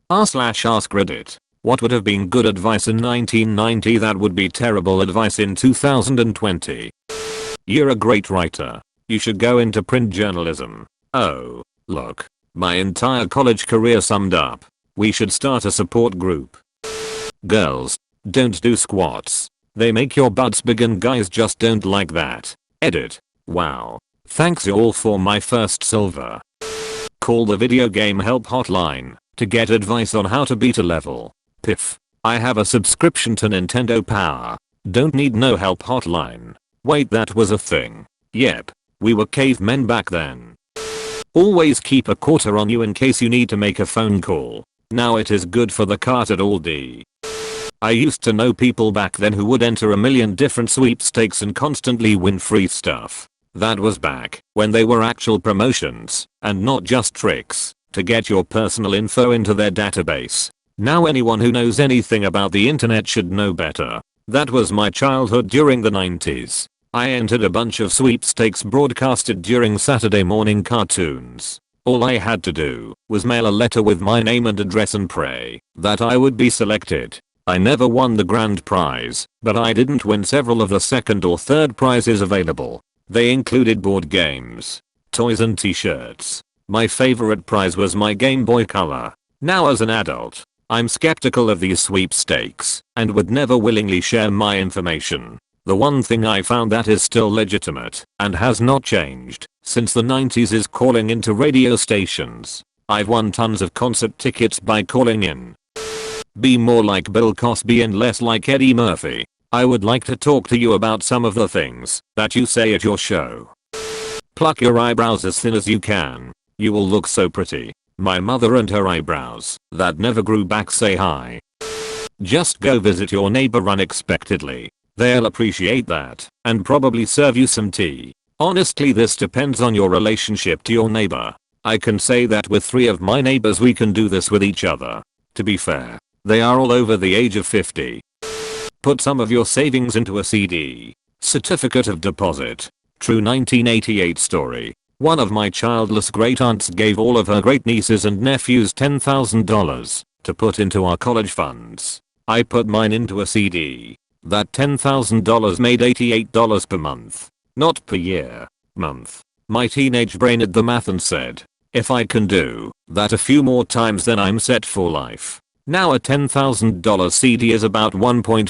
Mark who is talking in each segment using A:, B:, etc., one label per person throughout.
A: r/ask Reddit. What would have been good advice in 1990 that would be terrible advice in 2020? You're a great writer. You should go into print journalism. Oh, look. My entire college career summed up. We should start a support group. Girls, don't do squats. They make your butts big and guys just don't like that. Edit. Wow. Thanks y'all for my first silver. Call the video game help hotline to get advice on how to beat a level. Piff. I have a subscription to Nintendo Power. Don't need no help hotline. Wait, that was a thing. Yep. We were cavemen back then. Always keep a quarter on you in case you need to make a phone call. Now it is good for the cart at Aldi. I used to know people back then who would enter a million different sweepstakes and constantly win free stuff. That was back when they were actual promotions and not just tricks to get your personal info into their database. Now anyone who knows anything about the internet should know better. That was my childhood during the 90s. I entered a bunch of sweepstakes broadcasted during Saturday morning cartoons. All I had to do was mail a letter with my name and address and pray that I would be selected. I never won the grand prize, but I didn't win several of the second or third prizes available. They included board games, toys and t-shirts. My favorite prize was my Game Boy Color. Now as an adult, I'm skeptical of these sweepstakes and would never willingly share my information. The one thing I found that is still legitimate and has not changed since the 90s is calling into radio stations. I've won tons of concert tickets by calling in. Be more like Bill Cosby and less like Eddie Murphy. I would like to talk to you about some of the things that you say at your show. Pluck your eyebrows as thin as you can. You will look so pretty. My mother and her eyebrows that never grew back say hi. Just go visit your neighbor unexpectedly. They'll appreciate that and probably serve you some tea. Honestly, this depends on your relationship to your neighbor. I can say that with 3 of my neighbors we can do this with each other. To be fair, they are all over the age of 50. Put some of your savings into a CD. Certificate of deposit. True 1988 story. One of my childless great aunts gave all of her great nieces and nephews $10,000 to put into our college funds. I put mine into a CD. That $10,000 made $88 per month. Not per year. Month. My teenage brain did the math and said, if I can do that a few more times then I'm set for life. Now a $10,000 CD is about 1.5%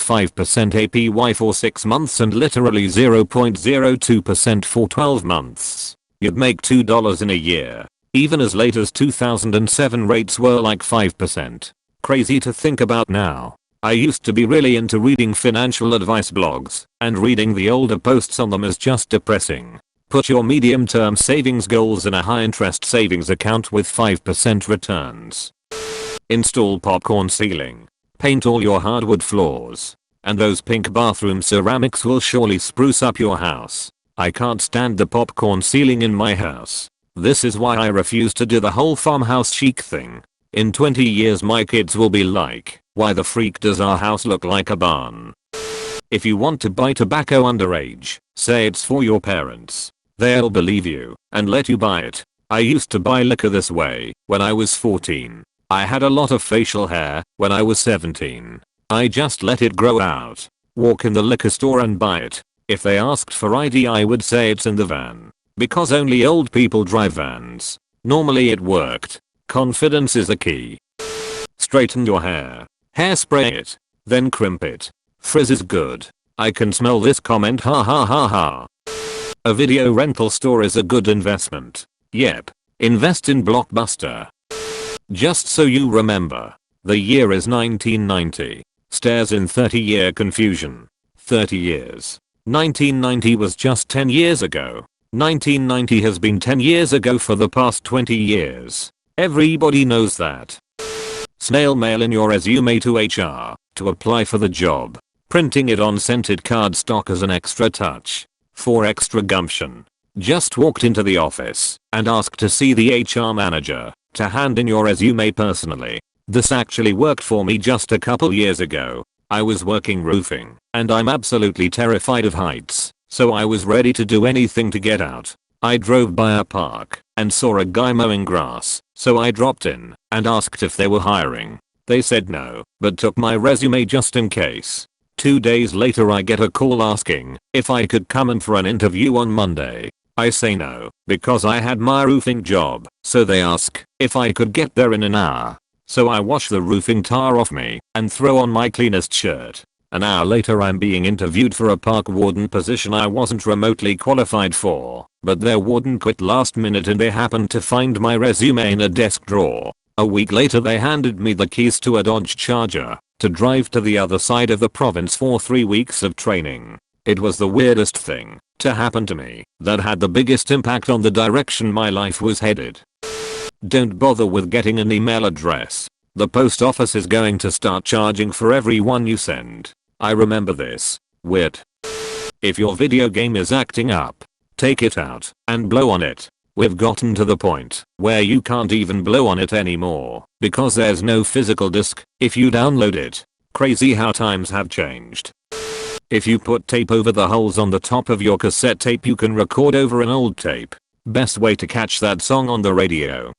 A: APY for 6 months and literally 0.02% for 12 months. You'd make $2 in a year. Even as late as 2007 rates were like 5%. Crazy to think about now. I used to be really into reading financial advice blogs, and reading the older posts on them is just depressing. Put your medium-term savings goals in a high-interest savings account with 5% returns. Install popcorn ceiling. Paint all your hardwood floors. And those pink bathroom ceramics will surely spruce up your house. I can't stand the popcorn ceiling in my house. This is why I refuse to do the whole farmhouse chic thing. In 20 years my kids will be like, why the freak does our house look like a barn? If you want to buy tobacco underage, say it's for your parents. They'll believe you and let you buy it. I used to buy liquor this way when I was 14. I had a lot of facial hair when I was 17. I just let it grow out. Walk in the liquor store and buy it. If they asked for ID I would say it's in the van. Because only old people drive vans. Normally it worked. Confidence is the key. Straighten your hair. Hairspray it. Then crimp it. Frizz is good. I can smell this comment, ha ha ha ha. A video rental store is a good investment. Yep. Invest in Blockbuster. Just so you remember. The year is 1990. Stares in 30-year confusion. 30 years. 1990 was just 10 years ago. 1990 has been 10 years ago for the past 20 years. Everybody knows that. Snail mail in your resume to HR to apply for the job. Printing it on scented cardstock as an extra touch. For extra gumption. Just walked into the office and asked to see the HR manager to hand in your resume personally. This actually worked for me just a couple years ago. I was working roofing and I'm absolutely terrified of heights, so I was ready to do anything to get out. I drove by a park and saw a guy mowing grass, so I dropped in and asked if they were hiring. They said no, but took my resume just in case. 2 days later I get a call asking if I could come in for an interview on Monday. I say no, because I had my roofing job, so they ask if I could get there in an hour. So I wash the roofing tar off me and throw on my cleanest shirt. An hour later I'm being interviewed for a park warden position I wasn't remotely qualified for, but their warden quit last minute and they happened to find my resume in a desk drawer. A week later they handed me the keys to a Dodge Charger to drive to the other side of the province for 3 weeks of training. It was the weirdest thing to happen to me that had the biggest impact on the direction my life was headed. Don't bother with getting an email address. The post office is going to start charging for every one you send. I remember this. Weird. If your video game is acting up, take it out and blow on it. We've gotten to the point where you can't even blow on it anymore because there's no physical disk if you download it. Crazy how times have changed. If you put tape over the holes on the top of your cassette tape you can record over an old tape. Best way to catch that song on the radio.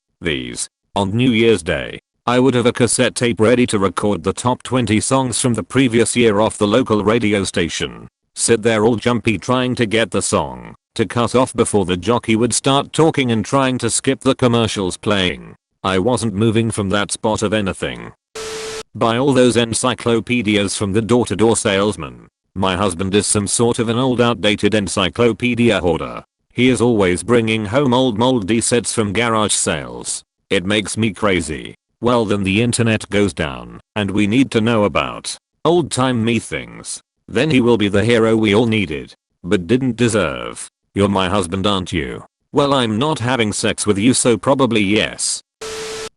A: On New Year's Day, I would have a cassette tape ready to record the top 20 songs from the previous year off the local radio station. Sit there all jumpy trying to get the song to cut off before the jockey would start talking and trying to skip the commercials playing. I wasn't moving from that spot of anything. Buy all those encyclopedias from the door-to-door salesman. My husband is some sort of an old outdated encyclopedia hoarder. He is always bringing home old moldy sets from garage sales. It makes me crazy. Well then the internet goes down and we need to know about old time me things. Then he will be the hero we all needed but didn't deserve. You're my husband aren't you? Well I'm not having sex with you so probably yes.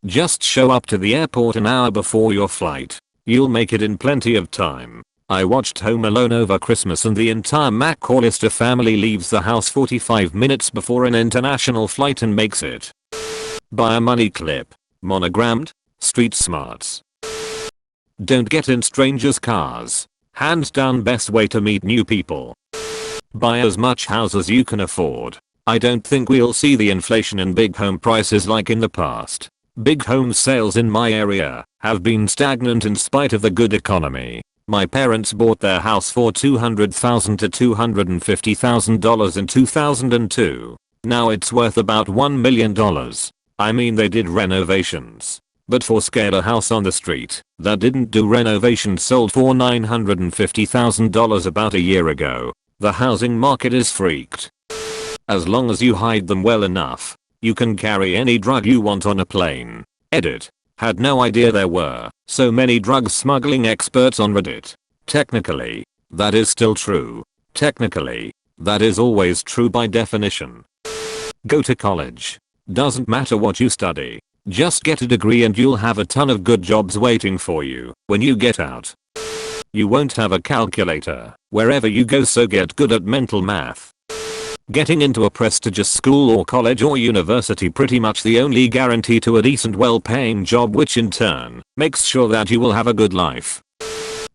A: Just show up to the airport an hour before your flight. You'll make it in plenty of time. I watched Home Alone over Christmas and the entire McAllister family leaves the house 45 minutes before an international flight and makes it. Buy a money clip. Monogrammed. Street smarts. Don't get in strangers' cars. Hands down best way to meet new people. Buy as much house as you can afford. I don't think we'll see the inflation in big home prices like in the past. Big home sales in my area have been stagnant in spite of the good economy. My parents bought their house for $200,000 to $250,000 in 2002. Now it's worth about $1 million. I mean they did renovations. But for scale a house on the street that didn't do renovations sold for $950,000 about a year ago. The housing market is freaked. As long as you hide them well enough, you can carry any drug you want on a plane. Edit. Had no idea there were so many drug smuggling experts on Reddit. Technically, that is still true. Technically, that is always true by definition. Go to college. Doesn't matter what you study. Just get a degree and you'll have a ton of good jobs waiting for you when you get out. You won't have a calculator wherever you go so get good at mental math. Getting into a prestigious school or college or university pretty much the only guarantee to a decent well-paying job which in turn makes sure that you will have a good life.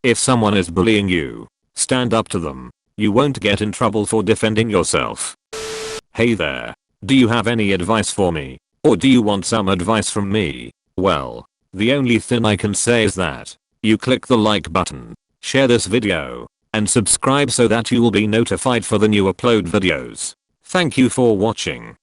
A: If someone is bullying you, stand up to them. You won't get in trouble for defending yourself. Hey there, do you have any advice for me? Or do you want some advice from me? Well, the only thing I can say is that you click the like button, share this video, and subscribe so that you will be notified for the new upload videos. Thank you for watching.